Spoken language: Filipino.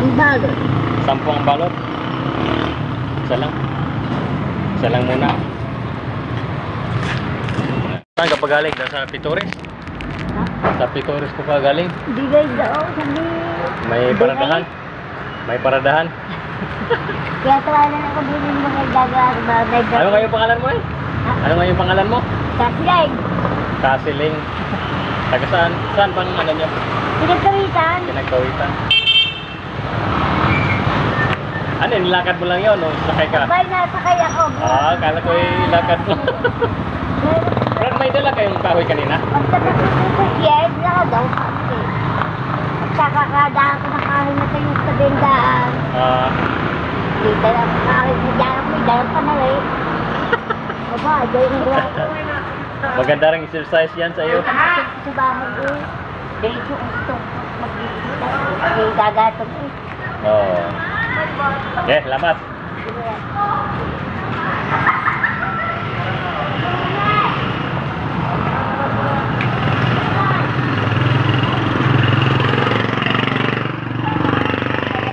Ang balot. 10 ang balot. Isa lang. Isa lang muna. Saan ka pagaling? Sa Pitores? Sa Pitores ko pagaling? Bigay daw, sabi. May paradahan? May paradahan? Kaya try na ako din yung mga gagawin. Ano nga yung pangalan mo eh? Ano nga yung pangalan mo? Kasilag. Kasiling. Taga saan? Saan bang ano niya? Pinagkawitan. Pinagkawitan. Ano, nilakad mo lang yun o sakay ka? Sabay na sakay ako. Kala ko ilakad mo. Brad, may dala kayong kahoy kanina? Pagkakasipin ko siya, naka daw kasi. Pagkakakadaan ko ng kahoy na tayo sa bendaan. Dito lang ang kahoy na dyan ako, dyan pa na rin. Baba, dyan yung gawa ko. Maganda rin exercise yan sa iyo. Sa bahay eh. Dahil ko gusto mag-isita. May gagatong eh. Oo. Okay, salamat. Sige.